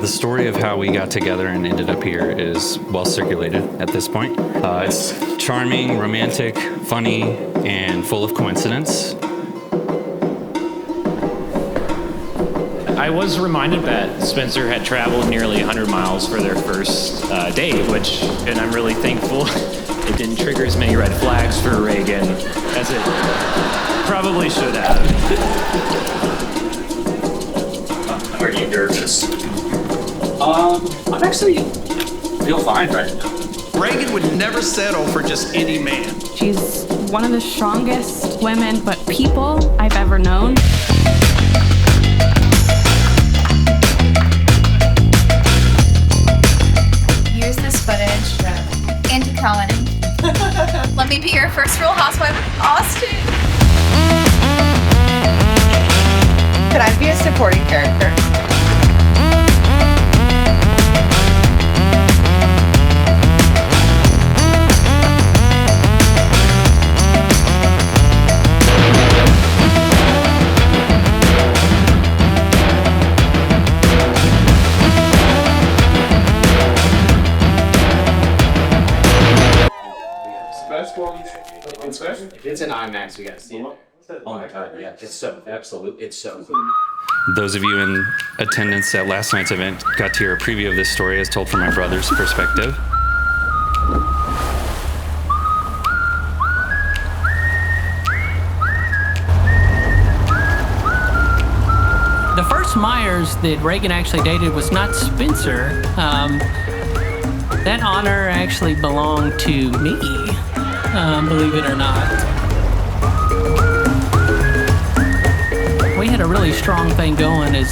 story of how we got together and ended up here is well circulated at this point. It's charming, romantic, funny, and full of coincidence. I was reminded that Spencer had traveled nearly 100 miles for their first date, and I'm really thankful it didn't trigger as many red flags for Reagan as it probably should have. Are you nervous? I'm actually feel fine right now. Reagan would never settle for just any man. She's one of the strongest women, but people I've ever known. Use this footage into Cohen. Let me be your first real housewife of Austin. Could I be a supporting character? If it's an IMAX, we gotta see it. Oh my god, yeah, it's so Those of you in attendance at last night's event got to hear a preview of this story as told from my brother's perspective. The first Myers that Reagan actually dated was not Spencer. That honor actually belonged to me, believe it or not. We had a really strong thing going, as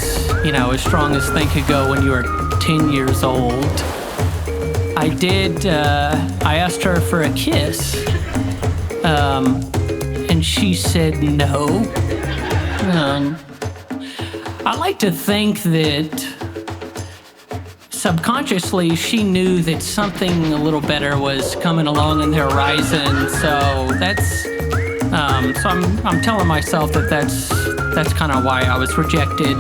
strong as thing could go when you were 10 years old. I asked her for a kiss, and she said no. I like to think that subconsciously she knew that something a little better was coming along in the horizon. So I'm telling myself that that's kind of why I was rejected.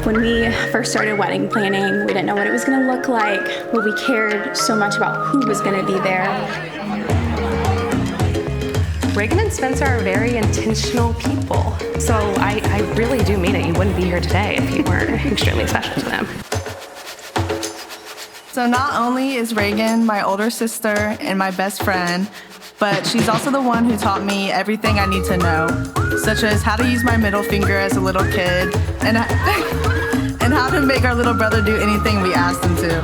When we first started wedding planning, we didn't know what it was going to look like, but we cared so much about who was going to be there. Reagan and Spenser are very intentional people. So I really do mean it. You wouldn't be here today if you weren't extremely special to them. So not only is Reagan my older sister and my best friend, but she's also the one who taught me everything I need to know, such as how to use my middle finger as a little kid and how to make our little brother do anything we asked him to.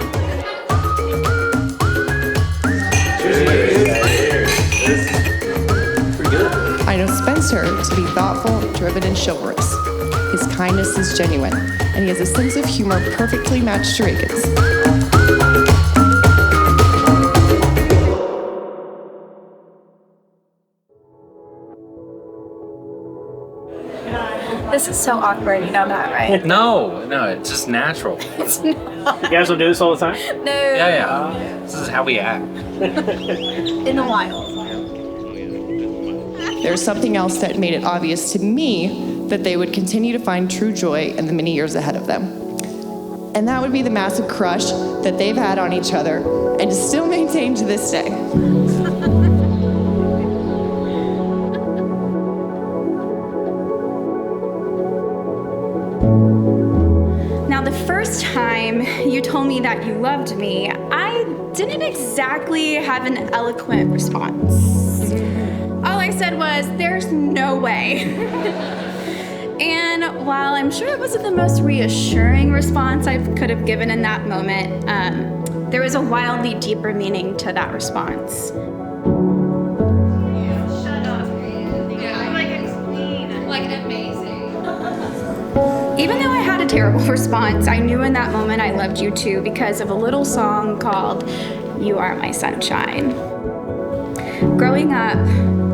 I know Spencer to be thoughtful, driven, and chivalrous. His kindness is genuine, and he has a sense of humor perfectly matched to Reagan's. This is so awkward, you know that, right? No, it's just natural. It's not. You guys don't do this all the time? No. Yeah. This is how we act. In the wild. There's something else that made it obvious to me that they would continue to find true joy in the many years ahead of them. And that would be the massive crush that they've had on each other and still maintain to this day. Now, the first time you told me that you loved me, I didn't exactly have an eloquent response. All I said was, "There's no way." And while I'm sure it wasn't the most reassuring response I could have given in that moment, there was a wildly deeper meaning to that response. Shut up. Yeah, I'm like a queen. Like an amazing. Even though I had a terrible response, I knew in that moment I loved you too because of a little song called "You Are My Sunshine." Growing up,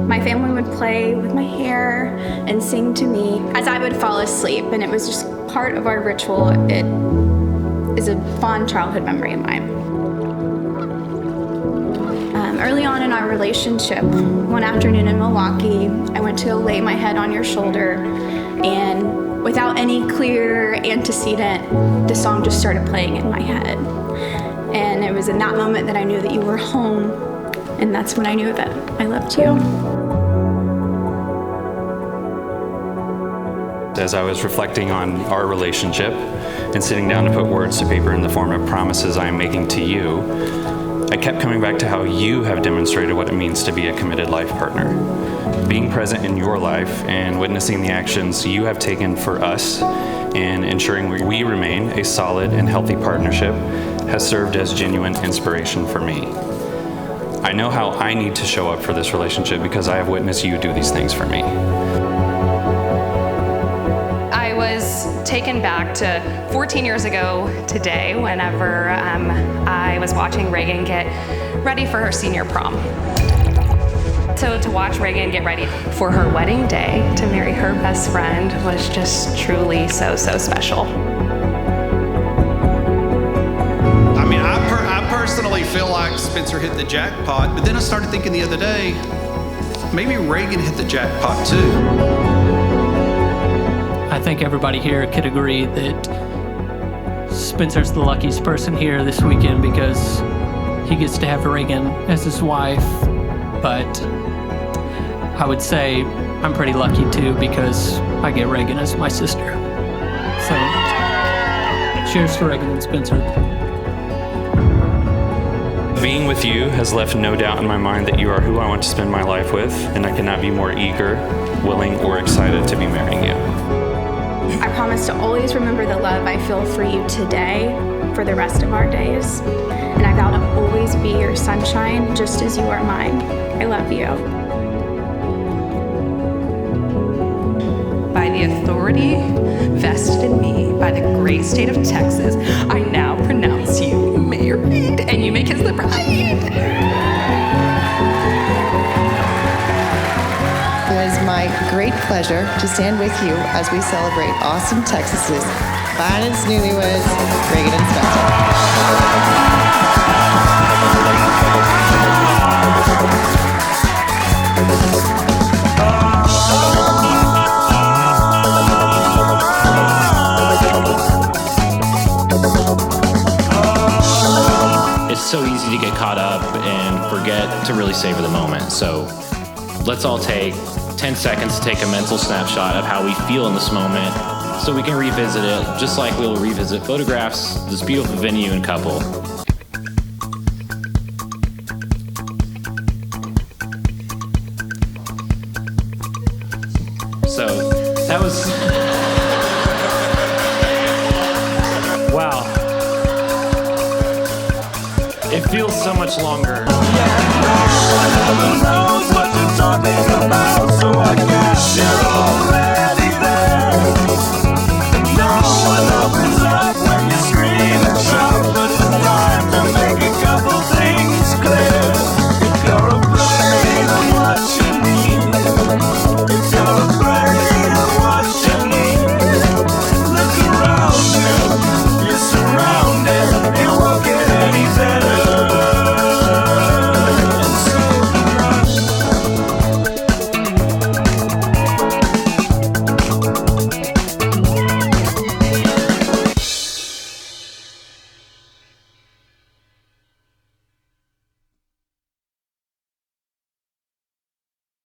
my family would play with my hair and sing to me as I would fall asleep, and it was just part of our ritual. It is a fond childhood memory of mine. early on in our relationship, one afternoon in Milwaukee, I went to lay my head on your shoulder, and without any clear antecedent, the song just started playing in my head. And it was in that moment that I knew that you were home, and that's when I knew that I loved you. As I was reflecting on our relationship and sitting down to put words to paper in the form of promises I am making to you, I kept coming back to how you have demonstrated what it means to be a committed life partner. Being present in your life and witnessing the actions you have taken for us and ensuring we remain a solid and healthy partnership has served as genuine inspiration for me. I know how I need to show up for this relationship because I have witnessed you do these things for me. I was taken back to 14 years ago today whenever I was watching Reagan get ready for her senior prom. So to watch Reagan get ready for her wedding day to marry her best friend was just truly so special. I mean, I personally feel like Spenser hit the jackpot, but then I started thinking the other day, maybe Reagan hit the jackpot too. I think everybody here could agree that Spenser's the luckiest person here this weekend because he gets to have Reagan as his wife, but I would say I'm pretty lucky too because I get Reagan as my sister. So, cheers to Reagan and Spenser. Being with you has left no doubt in my mind that you are who I want to spend my life with, and I cannot be more eager, willing, or excited to be marrying you. I promise to always remember the love I feel for you today for the rest of our days. And I vow to always be your sunshine just as you are mine. I love you. By the authority vested in me by the great state of Texas, I now pronounce you married, and you may kiss the bride. It is my great pleasure to stand with you as we celebrate Austin, Texas's finest newlyweds, Reagan and Spenser. It's so easy to get caught up and forget to really savor the moment. So let's all take 10 seconds to take a mental snapshot of how we feel in this moment so we can revisit it just like we'll revisit photographs, this beautiful venue and couple. So that was... Wow. It feels so much longer.